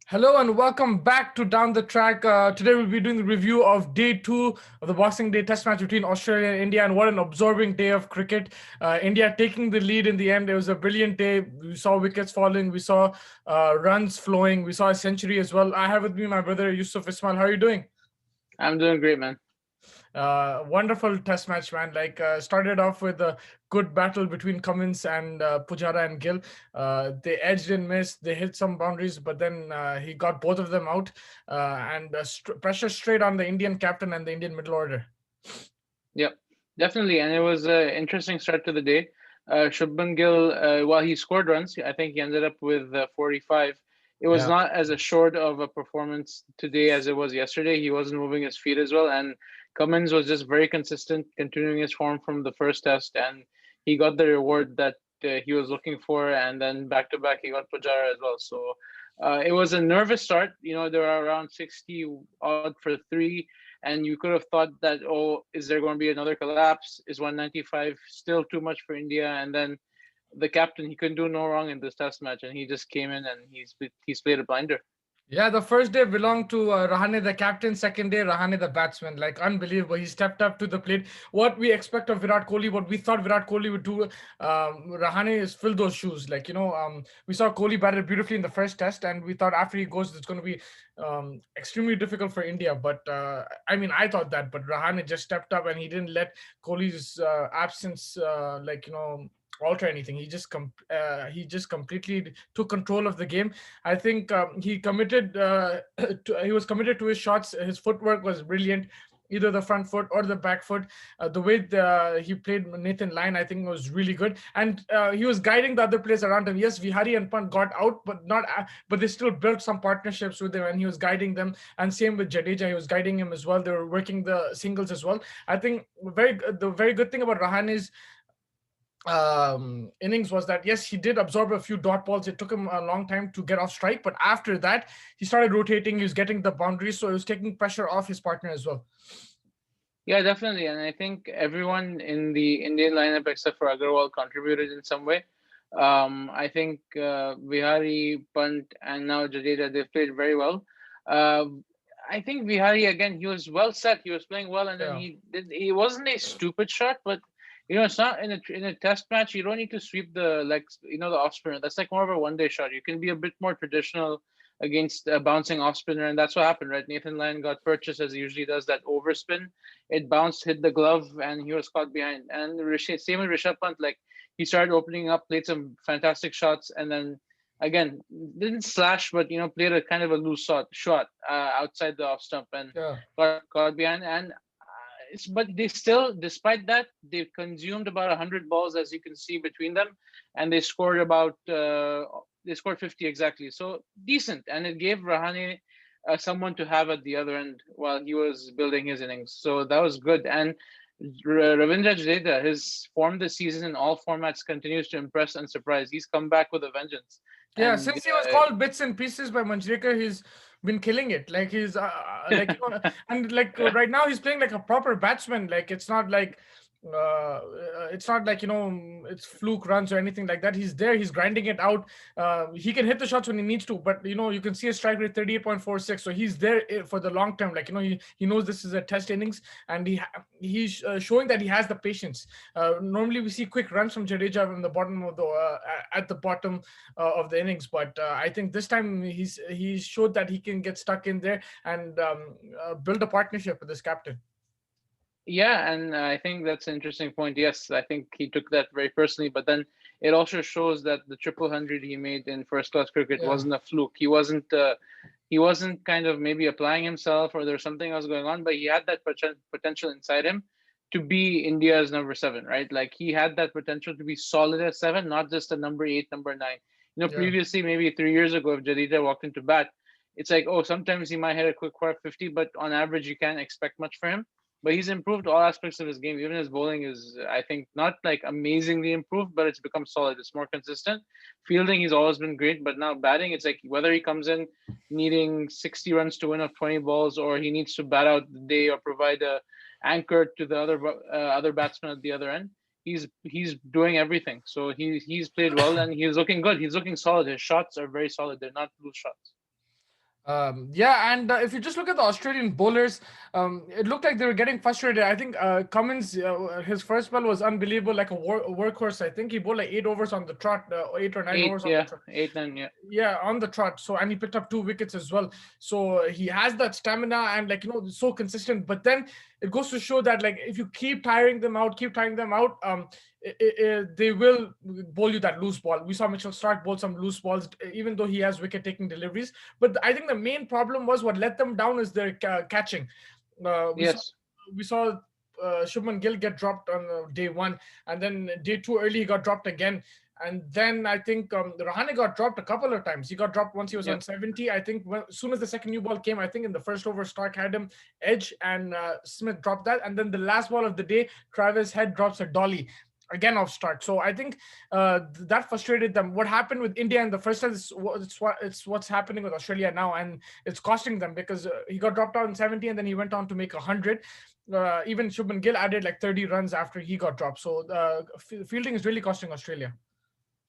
Hello and welcome back to Down the Track. Today we'll be doing the review of day two of the Boxing Day Test match between Australia and India, and what an absorbing day of cricket. India taking the lead in the end. It was a brilliant day. We saw wickets falling, we saw runs flowing, we saw a century as well. I have with me my brother Yusuf Ismail. How are you doing? I'm doing great, man. Wonderful test match, man. Started off with a good battle between Cummins and Pujara and Gill. They edged and missed. They hit some boundaries, but then he got both of them out, and pressure straight on the Indian captain and the Indian middle order. Yep, definitely. And it was an interesting start to the day. Shubman Gill, while he scored runs, I think he ended up with 45. It was Yeah. not as assured of a performance today as it was yesterday. He wasn't moving his feet as well. And Cummins was just very consistent, continuing his form from the first test. And he got the reward that he was looking for. And then back to back, he got Pujara as well. So it was a nervous start. There are around 60 odd for three. And you could have thought that, oh, is there going to be another collapse? Is 195 still too much for India? And then the captain, he couldn't do no wrong in this test match, and he just came in and he's played a blinder. Yeah, the first day belonged to Rahane, the captain. Second day, Rahane, the batsman. Like, unbelievable. He stepped up to the plate. What we expect of Virat Kohli, what we thought Virat Kohli would do, Rahane is fill those shoes. We saw Kohli batted beautifully in the first test, and we thought after he goes, it's going to be extremely difficult for India. But I thought that, but Rahane just stepped up and he didn't let Kohli's absence, alter anything. He just completely took control of the game. I think he was committed to his shots. His footwork was brilliant, either the front foot or the back foot. He played Nathan Lyon, I think, was really good, and he was guiding the other players around him. Yes, Vihari and Pant got out, but not. But they still built some partnerships with him, and he was guiding them. And same with Jadeja, he was guiding him as well. They were working the singles as well. I think the very good thing about Rahan is innings was that yes, he did absorb a few dot balls. It took him a long time to get off strike, but after that he started rotating. He was getting the boundaries, so he was taking pressure off his partner as well. Yeah, definitely. And I think everyone in the Indian lineup except for Agarwal contributed in some way. I think Vihari, Pant, and now Jadeja, they've played very well. Uh, I think Vihari again, he was well set. He was playing well, and then Yeah. he did. He wasn't a stupid shot, but it's not in a test match. You don't need to sweep the the off spinner. That's like more of a one day shot. You can be a bit more traditional against a bouncing off spinner, and that's what happened, right? Nathan Lyon got purchased as he usually does, that overspin. It bounced, hit the glove, and he was caught behind. And same with Rishabh Pant, like he started opening up, played some fantastic shots, and then again didn't slash, but played a kind of a loose shot outside the off stump and Yeah. got caught behind. And but they still, despite that, they consumed about 100 balls, as you can see between them, and they scored 50 exactly. So decent, and it gave Rahane someone to have at the other end while he was building his innings. So that was good. And Ravindra Jadeja, his form this season in all formats continues to impress and surprise. He's come back with a vengeance. Yeah, And since he was called bits and pieces by Manjrekar, he's been killing it. Right now he's playing like a proper batsman. Like it's not like it's fluke runs or anything like that. He's there, he's grinding it out. He can hit the shots when he needs to, but you can see a strike rate 38.46. So he's there for the long term. He knows this is a test innings, and he's showing that he has the patience. Normally we see quick runs from Jadeja on the bottom of the at the bottom of the innings, but I think this time he showed that he can get stuck in there and build a partnership with this captain. yeah, and I think that's an interesting point. Yes, I think he took that very personally, but then it also shows that the triple hundred he made in first class cricket Yeah. wasn't a fluke. He wasn't kind of maybe applying himself, or there's something else going on, but he had that potential inside him to be India's number seven, right? Like he had that potential to be solid as seven, not just a number eight, number nine. Yeah. Previously, maybe 3 years ago, if Jadeja walked into bat, it's like, oh, sometimes he might hit a quick 50, but on average, you can't expect much for him. But he's improved all aspects of his game. Even his bowling is, I think, not like amazingly improved, but it's become solid. It's more consistent. Fielding, he's always been great, but now batting, it's like whether he comes in needing 60 runs to win off 20 balls, or he needs to bat out the day or provide a anchor to the other batsman at the other end. He's doing everything. So he's played well, and he's looking good. He's looking solid. His shots are very solid. They're not loose shots. Yeah, and if you just look at the Australian bowlers, it looked like they were getting frustrated. I think Cummins, his first spell was unbelievable, like a workhorse. I think he bowled like 8 overs on the trot, 8 or 9 overs on the Eight, trot. yeah, 8, 9, yeah. Yeah, on the trot. So, and he picked up 2 wickets as well. So he has that stamina and, like, so consistent. But then it goes to show that, like, if you keep tiring them out, they will bowl you that loose ball. We saw Mitchell Stark bowl some loose balls, even though he has wicket taking deliveries. But I think the main problem was what let them down is their catching. Uh, we saw Yes. we saw Shubman Gill get dropped on day one, and then day two early he got dropped again. And then I think Rahane got dropped a couple of times. He got dropped once he was on Yep. 70. I think as soon as the second new ball came, I think in the first over, Stark had him edge and Smith dropped that. And then the last ball of the day, Travis Head drops a dolly again off start. So I think that frustrated them. What happened with India in the first time is it's what's happening with Australia now, and it's costing them because he got dropped out in 70 and then he went on to make 100. Even Shubman Gill added like 30 runs after he got dropped. So fielding is really costing Australia.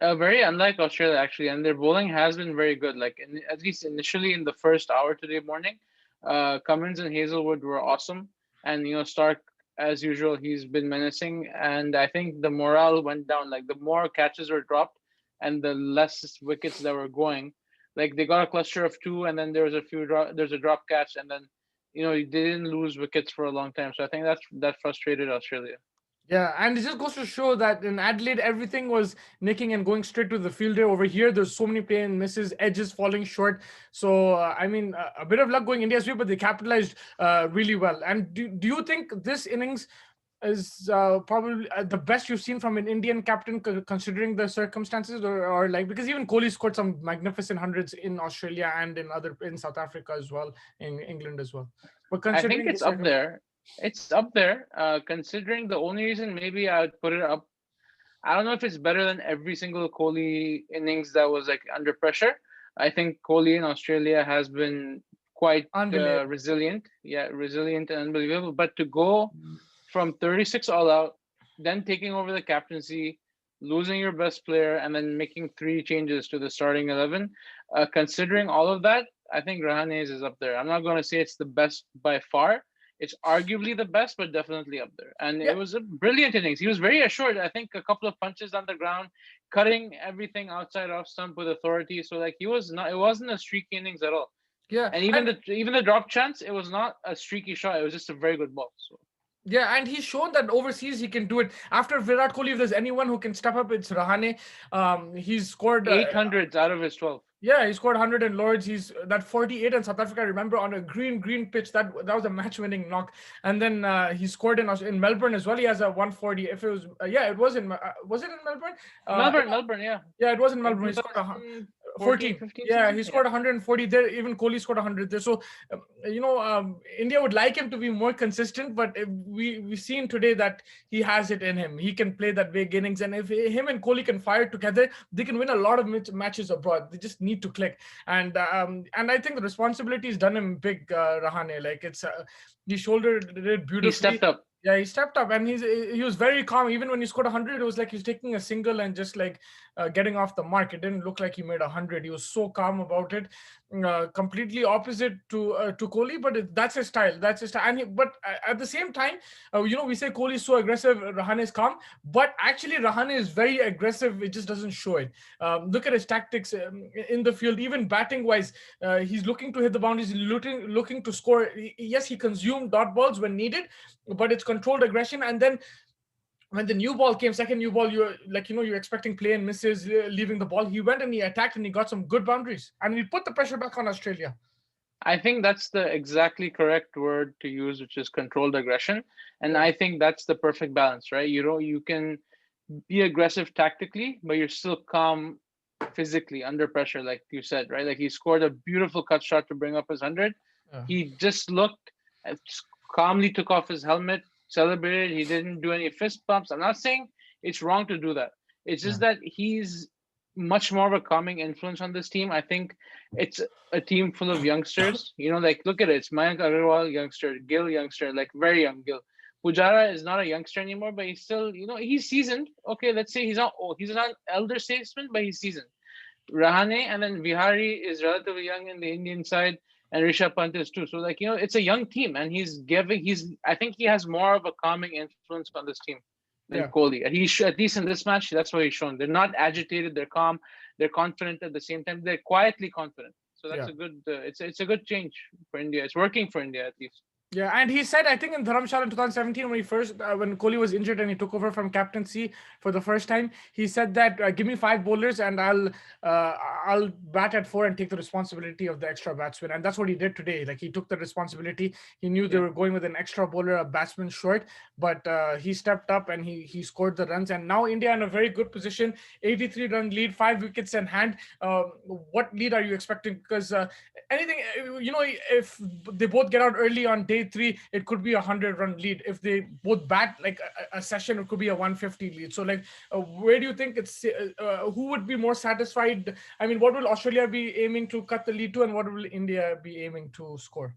Very unlike Australia actually, and their bowling has been very good. Like at least initially in the first hour today morning, Cummins and Hazelwood were awesome, and Stark as usual he's been menacing, and I think the morale went down. Like the more catches were dropped, and the less wickets that were going. Like they got a cluster of two, and then there's a drop catch, and then they didn't lose wickets for a long time. So I think that frustrated Australia. Yeah, and it just goes to show that in Adelaide, everything was nicking and going straight to the fielder. Over here, there's so many play and misses, edges falling short. So, I mean, a bit of luck going India's way, but they capitalized really well. And do you think this innings is probably the best you've seen from an Indian captain, considering the circumstances, or like, because even Kohli scored some magnificent hundreds in Australia and in South Africa as well, in England as well. But I think considering the it's up circumstances, there. It's up there. Considering the only reason maybe I would put it up, I don't know if it's better than every single Kohli innings that was like under pressure. I think Kohli in Australia has been quite unbelievable. resilient. Yeah, resilient and unbelievable. But to go from 36 all out, then taking over the captaincy, losing your best player, and then making three changes to the starting 11, considering all of that, I think Rahane's is up there. I'm not going to say it's the best by far. It's arguably the best, but definitely up there. And Yeah. it was a brilliant innings. He was very assured. I think a couple of punches on the ground, cutting everything outside off stump with authority. So like he was not. It wasn't a streaky innings at all. Yeah, And even and the drop chance, it was not a streaky shot. It was just a very good ball. So yeah, and he's shown that overseas he can do it. After Virat Kohli, if there's anyone who can step up, it's Rahane. He's scored 800s out of his 12. yeah, he scored 100 in Lords. He's that 48 in South Africa. I remember on a green pitch that was a match-winning knock. And then he scored in Melbourne as well. He has a 140. If it was yeah, it was was it in Melbourne? Melbourne, yeah. Yeah, it was in In Melbourne. He scored 2014, 14. 15 Yeah, season? he Yeah. scored 140 there. Even Kohli scored 100 there. So, India would like him to be more consistent, but we've seen today that he has it in him. He can play that big innings, and if him and Kohli can fire together, they can win a lot of matches abroad. They just need to click, and I think the responsibility is done him big. Rahane, like he shouldered it He beautifully. stepped up. Yeah, he stepped up and he was very calm. Even when he scored 100, it was like he's taking a single and just like getting off the mark. It didn't look like he made 100. He was so calm about it. Completely opposite to Kohli, but that's his style. That's his style. But at the same time, we say Kohli is so aggressive, Rahane is calm, but actually Rahane is very aggressive. It just doesn't show it. Look at his tactics in the field, even batting wise. He's looking to hit the boundaries, looking to score. Yes, he consumed dot balls when needed, but it's controlled aggression. And then when the new ball came, second new ball, you're expecting play and misses, leaving the ball. He went and he attacked and he got some good boundaries and he put the pressure back on Australia. I think that's the exactly correct word to use, which is controlled aggression. And Yeah. I think that's the perfect balance, right? You can be aggressive tactically, but you're still calm physically under pressure, like you said, right? Like he scored a beautiful cut shot to bring up his 100. Yeah. He just looked, calmly took off his helmet, celebrated. He didn't do any fist bumps. I'm not saying it's wrong to do that. It's just that he's much more of a calming influence on this team. I think it's a team full of youngsters. Like look at it. It's Mayank Agarwal, youngster, Gill, youngster, like very young Gill. Pujara is not a youngster anymore, but he's still, he's seasoned. Okay, let's say he's not an elder statesman, but he's seasoned. Rahane, and then Vihari is relatively young in the Indian side, and Rishabh Pant is too. So like it's a young team, and I think he has more of a calming influence on this team than Yeah. Kohli. And at least in this match, that's what he's shown. They're not agitated, they're calm, they're confident at the same time. They're quietly confident. So that's Yeah. a good. It's a good change for India. It's working for India at least. Yeah, and he said, I think in Dharamshala in 2017, when Kohli was injured and he took over from captaincy for the first time, he said that give me five bowlers and I'll bat at four and take the responsibility of the extra batsman, and that's what he did today. Like he took the responsibility. He knew they Yeah. were going with an extra bowler, a batsman short, but he stepped up and he scored the runs. And now India in a very good position, 83-run lead, 5 wickets in hand. What lead are you expecting? Because anything, if they both get out early on day three, it could be 100-run lead. If they both bat like a session, it could be a 150 lead. So like, where do you think who would be more satisfied? I mean, what will Australia be aiming to cut the lead to, and what will India be aiming to score?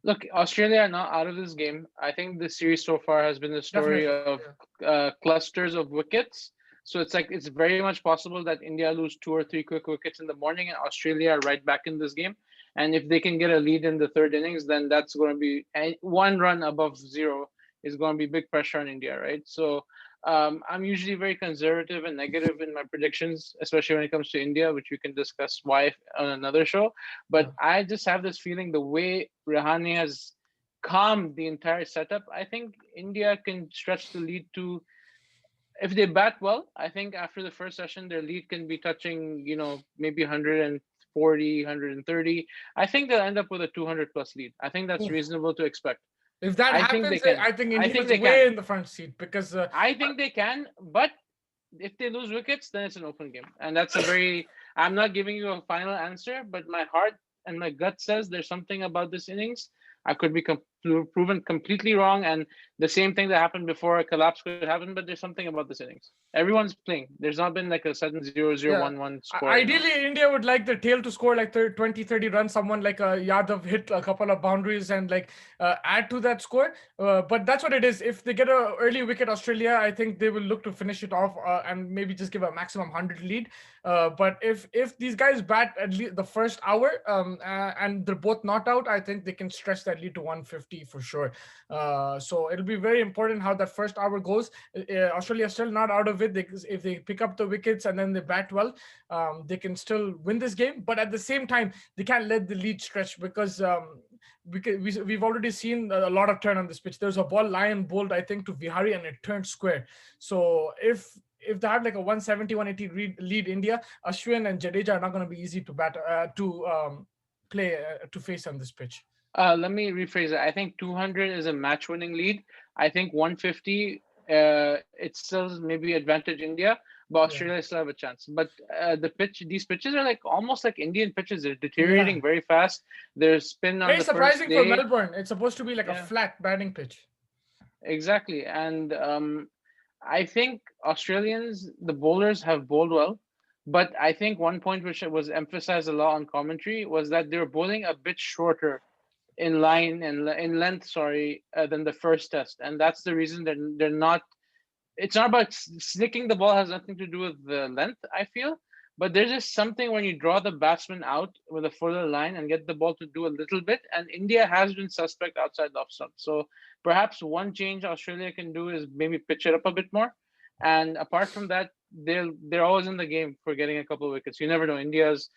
Look, Australia are not out of this game. I think this series so far has been the story Definitely. of Yeah. clusters of wickets. So it's very much possible that India lose two or three quick wickets in the morning, and Australia are right back in this game. And if they can get a lead in the third innings, then that's going to be one run above zero is going to be big pressure on India, right? So I'm usually very conservative and negative in my predictions, especially when it comes to India, which we can discuss why on another show. But Yeah. I just have this feeling the way Rahane has calmed the entire setup, I think India can stretch the lead to, if they bat well, I think after the first session, their lead can be touching, maybe 140, 130. I think they'll end up with a 200 plus lead. I think that's Oof. reasonable to expect. If that I think they happens, can. I think I India think is they way can. in the front seat because I think they can, but if they lose wickets, then it's an open game. And that's a very, I'm not giving you a final answer, but my heart and my gut says there's something about this innings. I could be proven completely wrong. And the same thing that happened before a collapse could happen, but there's something about this innings. Everyone's playing. There's not been like a sudden 0-0, yeah. 1-1 score, Ideally, India would like the tail to score like 20, 30 runs. Someone like Yadav hit a couple of boundaries and like add to that score. But that's what it is. If they get a early wicket, Australia, I think they will look to finish it off and maybe just give a maximum 100 lead. But if these guys bat at least the first hour and they're both not out, I think they can stretch that lead to 150 for sure. So it'll be very important how that first hour goes. Australia is still not out of it. If they pick up the wickets and then they bat well, they can still win this game. But at the same time, they can't let the lead stretch because we've already seen a lot of turn on this pitch. There's a ball Lion bowled, I think, to Vihari and it turned square. So if they have like a 170, 180 lead India, Ashwin and Jadeja are not going to be easy to bat to play to face on this pitch. Let me rephrase it. I think 200 is a match winning lead. I think 150, it's still maybe advantage India, but Yeah. Australia still have a chance. But these pitches are like almost like Indian pitches. They're Yeah. deteriorating very fast. There's spin on Very the first surprising for day. Melbourne. It's supposed to be like a Yeah, flat batting pitch. exactly. And I think Australians, the bowlers have bowled well. But I think one point which was emphasized a lot on commentary was that they were bowling a bit shorter in line and in length, sorry, than the first test, and that's the reason that they're not. It's not about slicking the ball; has nothing to do with the length, I feel. But there's just something when you draw the batsman out with a further line and get the ball to do a little bit. And India has been suspect outside the off stump. So perhaps one change Australia can do is maybe pitch it up a bit more. And apart from that, they're always in the game for getting a couple of wickets. You never know. India's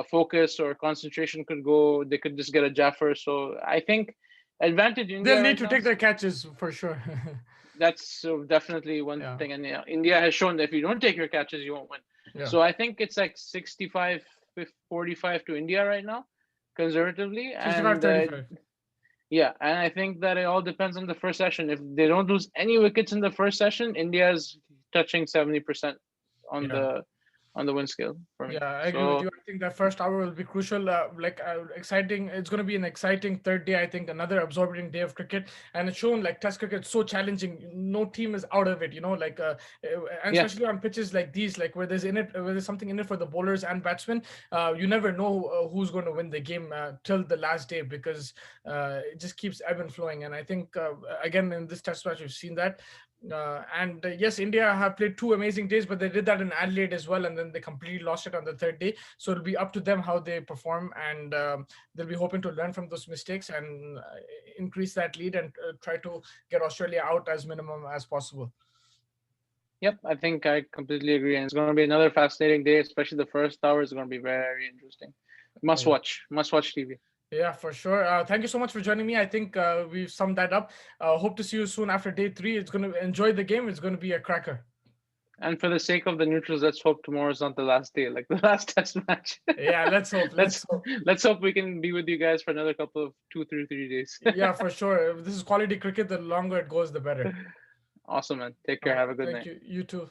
focus or concentration could go. They could just get a Jaffer. So I think advantage They'll India need right to now. take their catches for sure. That's definitely one Yeah. thing. And India has shown that if you don't take your catches, you won't win. Yeah. So I think it's like 65, 45 to India right now, conservatively. 65, And 35. yeah, and I think that it all depends on the first session. If they don't lose any wickets in the first session, India's touching 70% on Yeah. the win scale for me. Yeah, I agree with So you. I think that first hour will be crucial. Exciting. It's going to be an exciting third day. I think another absorbing day of cricket, and it's shown like Test cricket so challenging. No team is out of it. And yeah, especially on pitches like these, like where there's something in it for the bowlers and batsmen. You never know who's going to win the game till the last day because it just keeps ebb and flowing. And I think again in this Test match we've seen that. Yes, India have played two amazing days, but they did that in Adelaide as well, and then they completely lost it on the third day. So it'll be up to them how they perform, and they'll be hoping to learn from those mistakes and increase that lead and try to get Australia out as minimum as possible. Yep, I think I completely agree, and it's going to be another fascinating day. Especially the first hour is going to be very interesting. Yeah. Must watch TV. Yeah, for sure. Thank you so much for joining me. I think we've summed that up. Hope to see you soon after day three. It's going to enjoy the game. It's going to be a cracker. And for the sake of the neutrals, let's hope tomorrow is not the last day, like the last test match. Yeah, let's hope. Let's let's hope. let's hope we can be with you guys for another couple of 3 days. Yeah, for sure. If this is quality cricket, the longer it goes, the better. Awesome, man. Take All care. right. Have a good Thank night. you. You too.